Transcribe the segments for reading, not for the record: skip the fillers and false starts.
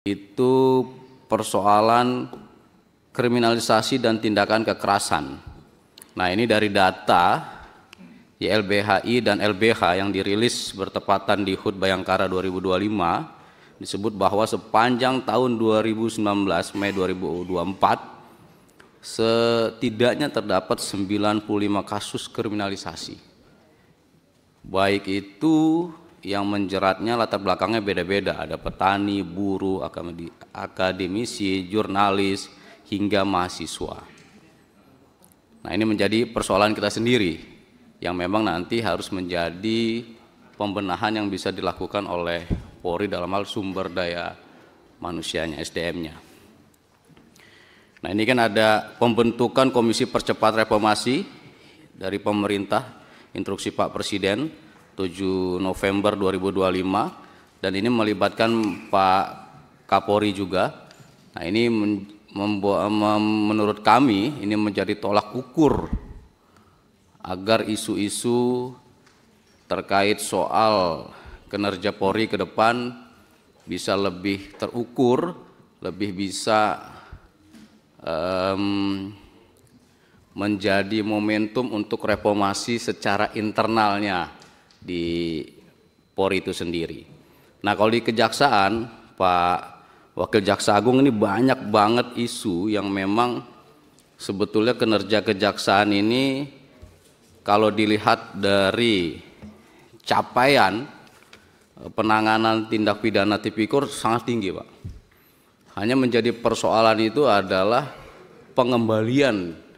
itu persoalan kriminalisasi dan tindakan kekerasan. Nah, ini dari data YLBHI dan LBH yang dirilis bertepatan di HUT Bayangkara 2025 disebut bahwa sepanjang tahun 2019 Mei 2024 setidaknya terdapat 95 kasus kriminalisasi. Baik itu yang menjeratnya latar belakangnya beda-beda, ada petani, buruh, akademisi, jurnalis, hingga mahasiswa. Nah, ini menjadi persoalan kita sendiri yang memang nanti harus menjadi pembenahan yang bisa dilakukan oleh Polri dalam hal sumber daya manusianya, SDM-nya. Nah, ini kan ada pembentukan Komisi Percepat Reformasi dari pemerintah, instruksi Pak Presiden 7 November 2025, dan ini melibatkan Pak Kapolri juga. Nah, ini menurut kami ini menjadi tolak ukur agar isu-isu terkait soal kinerja Polri ke depan bisa lebih terukur, lebih bisa menjadi momentum untuk reformasi secara internalnya di Polri itu sendiri. Nah, kalau di Kejaksaan, Pak Wakil Jaksa Agung, ini banyak banget isu yang memang sebetulnya kinerja Kejaksaan ini kalau dilihat dari capaian penanganan tindak pidana tipikor sangat tinggi, Pak. Hanya menjadi persoalan itu adalah pengembalian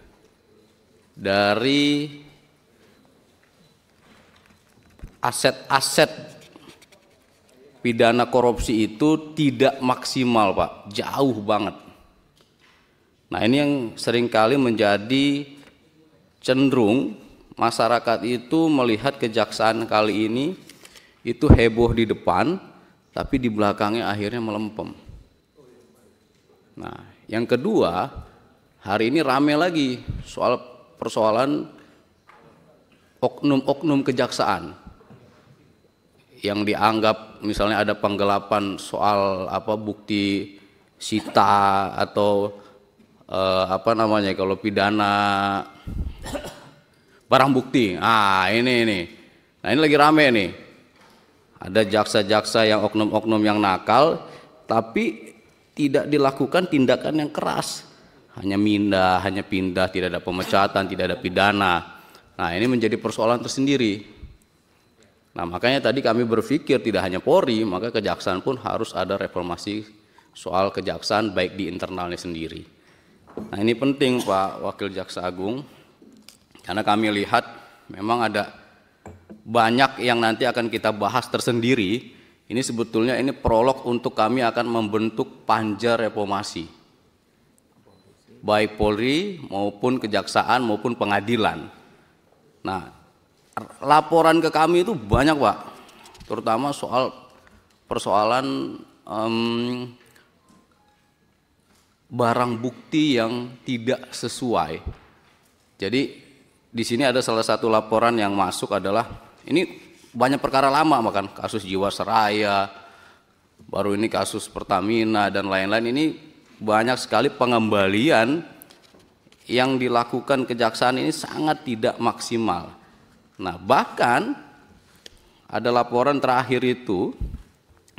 dari aset-aset pidana korupsi itu tidak maksimal, Pak, jauh banget. Nah, ini yang seringkali menjadi cenderung masyarakat itu melihat Kejaksaan kali ini itu heboh di depan, tapi di belakangnya akhirnya melempem. Nah, yang kedua, hari ini rame lagi soal persoalan oknum-oknum kejaksaan yang dianggap misalnya ada penggelapan soal bukti sita atau kalau pidana barang bukti. Ini lagi rame nih. Ada jaksa-jaksa yang oknum-oknum yang nakal, tapi tidak dilakukan tindakan yang keras. Hanya pindah, tidak ada pemecatan, tidak ada pidana. Nah, ini menjadi persoalan tersendiri. Nah, makanya tadi kami berpikir tidak hanya Polri, maka Kejaksaan pun harus ada reformasi soal Kejaksaan baik di internalnya sendiri. Nah, ini penting, Pak Wakil Jaksa Agung, karena kami lihat memang ada banyak yang nanti akan kita bahas tersendiri. Ini sebetulnya ini prolog untuk kami akan membentuk panja reformasi, baik Polri maupun Kejaksaan maupun pengadilan. Nah, laporan ke kami itu banyak, Pak, terutama soal persoalan barang bukti yang tidak sesuai. Jadi di sini ada salah satu laporan yang masuk adalah ini banyak perkara lama, bahkan kasus Jiwasraya, baru ini kasus Pertamina dan lain-lain. Ini banyak sekali pengembalian yang dilakukan Kejaksaan ini sangat tidak maksimal. Nah, bahkan ada laporan terakhir itu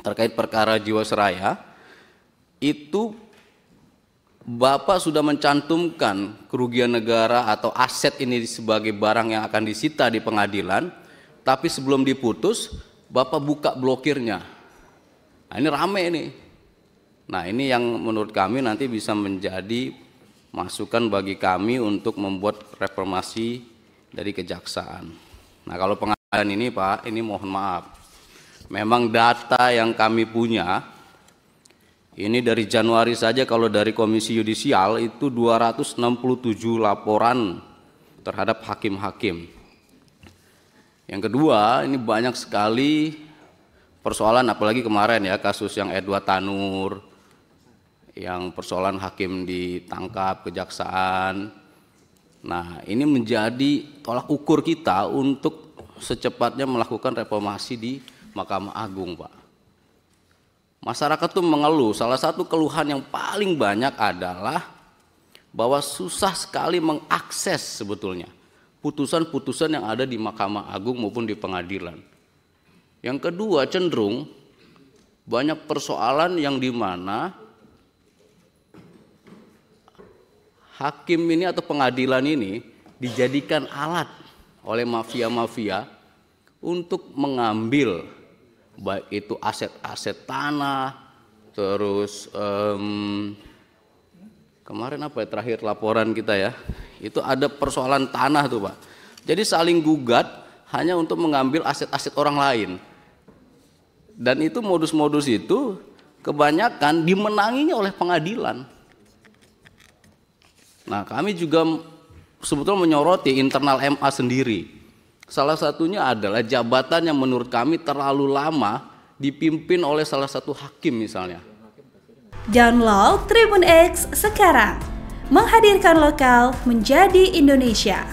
terkait perkara Jiwasraya, itu Bapak sudah mencantumkan kerugian negara atau aset ini sebagai barang yang akan disita di pengadilan, tapi sebelum diputus Bapak buka blokirnya. Nah, ini rame ini. Nah, ini yang menurut kami nanti bisa menjadi masukan bagi kami untuk membuat reformasi dari Kejaksaan. Nah, kalau pengadilan ini, Pak, ini mohon maaf, memang data yang kami punya ini dari Januari saja, kalau dari Komisi Yudisial itu 267 laporan terhadap hakim-hakim. Yang kedua, ini banyak sekali persoalan, apalagi kemarin ya kasus yang Edward Tanur, yang persoalan hakim ditangkap Kejaksaan. Nah, ini menjadi tolak ukur kita untuk secepatnya melakukan reformasi di Mahkamah Agung, Pak. Masyarakat tuh mengeluh, salah satu keluhan yang paling banyak adalah bahwa susah sekali mengakses sebetulnya putusan-putusan yang ada di Mahkamah Agung maupun di pengadilan. Yang kedua, cenderung banyak persoalan yang dimana hakim ini atau pengadilan ini dijadikan alat oleh mafia-mafia untuk mengambil baik itu aset-aset tanah, terus kemarin apa ya terakhir laporan kita ya, itu ada persoalan tanah tuh Pak. Jadi saling gugat hanya untuk mengambil aset-aset orang lain. Dan itu modus-modus itu kebanyakan dimenanginya oleh pengadilan. Nah, kami juga sebetulnya menyoroti internal MA sendiri. Salah satunya adalah jabatan yang menurut kami terlalu lama dipimpin oleh salah satu hakim misalnya. Download Tribun X sekarang, menghadirkan lokal menjadi Indonesia.